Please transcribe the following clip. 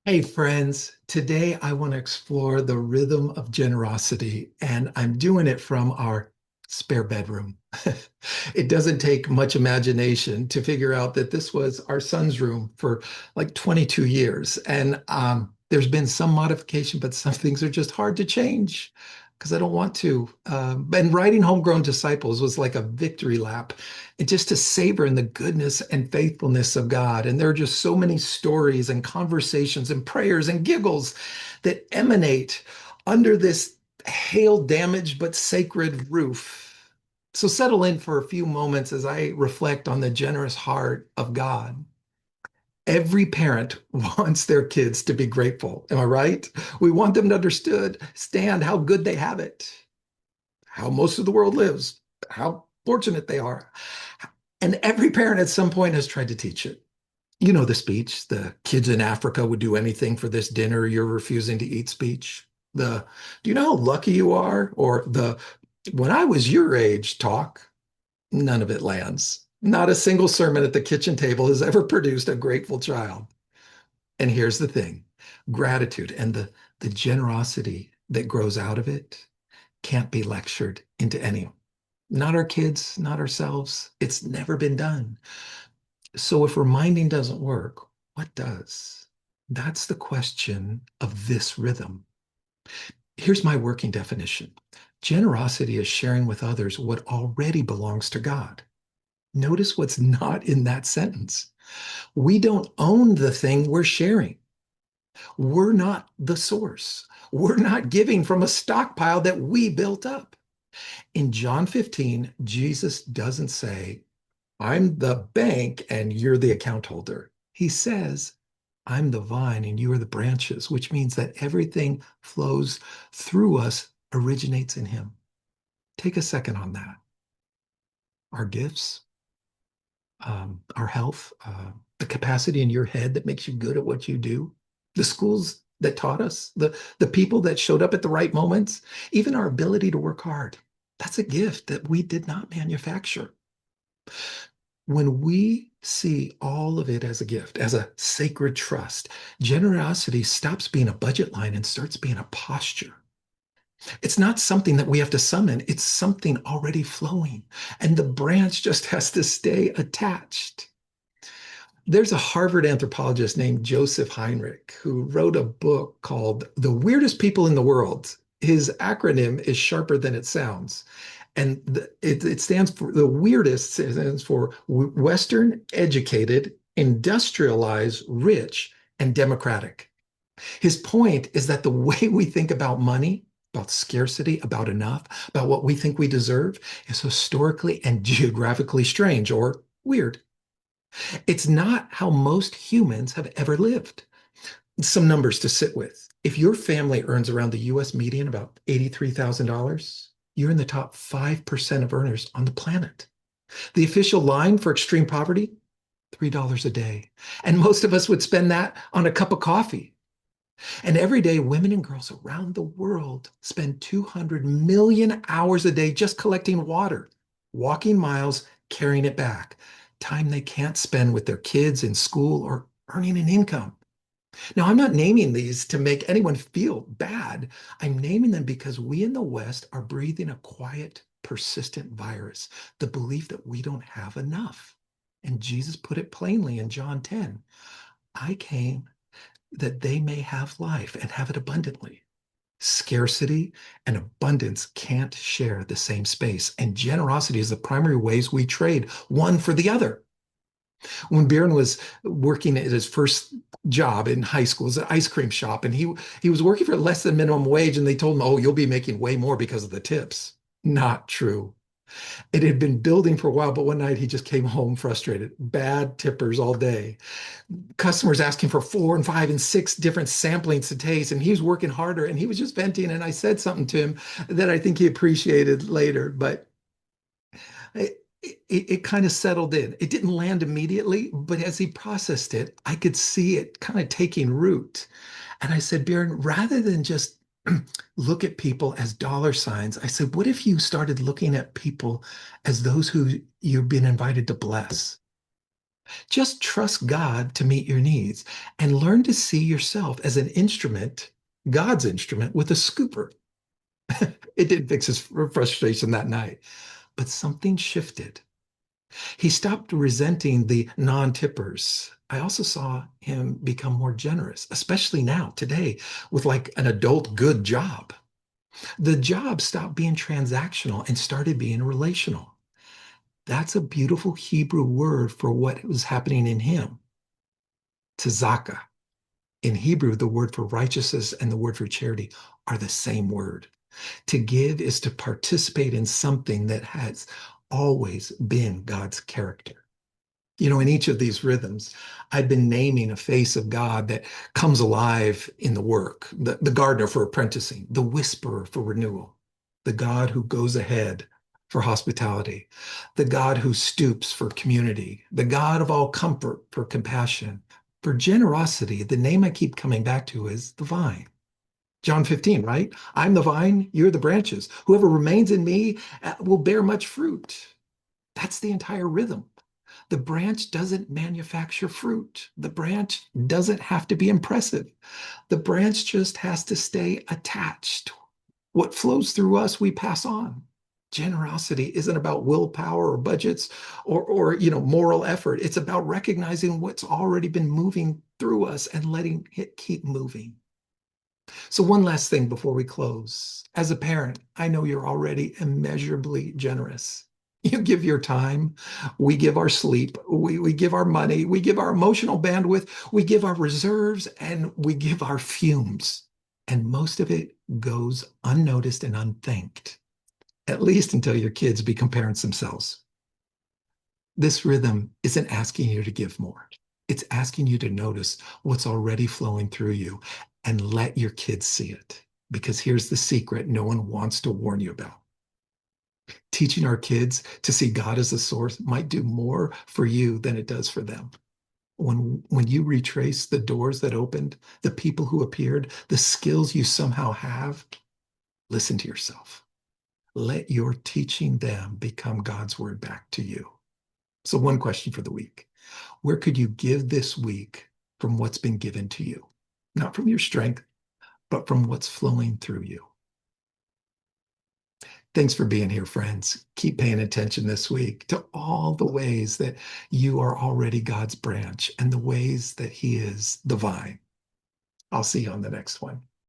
Hey friends, today I want to explore the rhythm of generosity, and I'm doing it from our spare bedroom. It doesn't take much imagination to figure out that this was our son's room for like 22 years. And there's been some modification, but some things are just hard to change because I don't want to. And writing Homegrown Disciples was like a victory lap, and just to savor in the goodness and faithfulness of God. And there are just so many stories and conversations and prayers and giggles that emanate under this hail damaged but sacred roof. So settle in for a few moments as I reflect on the generous heart of God. Every parent wants their kids to be grateful. Am I right? We want them to understand how good they have it, how most of the world lives, how fortunate they are. And every parent at some point has tried to teach it. You know the speech, the kids in Africa would do anything for this dinner you're refusing to eat speech. The, do you know how lucky you are? Or the, when I was your age talk, none of it lands. Not a single sermon at the kitchen table has ever produced a grateful child. And here's the thing, gratitude and the generosity that grows out of it can't be lectured into anyone. Not our kids, not ourselves. It's never been done. So if reminding doesn't work, what does? That's the question of this rhythm. Here's my working definition. Generosity is sharing with others what already belongs to God. Notice what's not in that sentence. We don't own the thing we're sharing. We're not the source. We're not giving from a stockpile that we built up. In John 15, Jesus doesn't say, I'm the bank and you're the account holder. He says, I'm the vine and you are the branches, which means that everything flows through us, originates in him. Take a second on that. Our gifts, our health, the capacity in your head that makes you good at what you do, the schools that taught us, the people that showed up at the right moments, even our ability to work hard. That's a gift that we did not manufacture. When we see all of it as a gift, as a sacred trust, generosity stops being a budget line and starts being a posture. It's not something that we have to summon, it's something already flowing. And the branch just has to stay attached. There's a Harvard anthropologist named Joseph Heinrich who wrote a book called The Weirdest People in the World. His acronym is sharper than it sounds. And it stands for the weirdest, stands for Western, educated, industrialized, rich, and democratic. His point is that the way we think about money, about scarcity, about enough, about what we think we deserve is historically and geographically strange or weird. It's not how most humans have ever lived. Some numbers to sit with. If your family earns around the US median, about $83,000, you're in the top 5% of earners on the planet. The official line for extreme poverty, $3 a day. And most of us would spend that on a cup of coffee. And every day, women and girls around the world spend 200 million hours a day just collecting water, walking miles, carrying it back, time they can't spend with their kids in school or earning an income. Now, I'm not naming these to make anyone feel bad. I'm naming them because we in the West are breathing a quiet, persistent virus, the belief that we don't have enough. And Jesus put it plainly in John 10, I came that they may have life and have it abundantly. Scarcity and abundance can't share the same space, and generosity is the primary ways we trade one for the other. When Bjorn was working at his first job in high school, it was an ice cream shop, and he was working for less than minimum wage, and they told him, "Oh, you'll be making way more because of the tips." Not true. It had been building for a while, but one night he just came home frustrated. Bad tippers all day. Customers asking for 4 and 5 and 6 different samplings to taste, and he was working harder, and he was just venting. And I said something to him that I think he appreciated later, but it kind of settled in. It didn't land immediately, but as he processed it, I could see it kind of taking root. And I said, Bjorn, rather than just look at people as dollar signs, I said, what if you started looking at people as those who you've been invited to bless? Just trust God to meet your needs and learn to see yourself as an instrument, God's instrument, with a scooper. It didn't fix his frustration that night, but something shifted. He stopped resenting the non tippers. I also saw him become more generous, especially now, today, with like an adult good job. The job stopped being transactional and started being relational. That's a beautiful Hebrew word for what was happening in him, tzedakah. In Hebrew, the word for righteousness and the word for charity are the same word. To give is to participate in something that has always been God's character. In each of these rhythms, I've been naming a face of God that comes alive in the work, the gardener for apprenticing, the whisperer for renewal, the God who goes ahead for hospitality, the God who stoops for community, the God of all comfort for compassion. For generosity, the name I keep coming back to is the vine. John 15, right? I'm the vine, you're the branches. Whoever remains in me will bear much fruit. That's the entire rhythm. The branch doesn't manufacture fruit. The branch doesn't have to be impressive. The branch just has to stay attached. What flows through us, we pass on. Generosity isn't about willpower or budgets or moral effort. It's about recognizing what's already been moving through us and letting it keep moving. So one last thing before we close. As a parent, I know you're already immeasurably generous. You give your time, we give our sleep, we give our money, we give our emotional bandwidth, we give our reserves, and we give our fumes. And most of it goes unnoticed and unthanked, at least until your kids become parents themselves. This rhythm isn't asking you to give more. It's asking you to notice what's already flowing through you and let your kids see it. Because here's the secret no one wants to warn you about. Teaching our kids to see God as the source might do more for you than it does for them. When you retrace the doors that opened, the people who appeared, the skills you somehow have, listen to yourself. Let your teaching them become God's word back to you. So, one question for the week. Where could you give this week from what's been given to you? Not from your strength, but from what's flowing through you. Thanks for being here, friends. Keep paying attention this week to all the ways that you are already God's branch and the ways that He is the vine. I'll see you on the next one.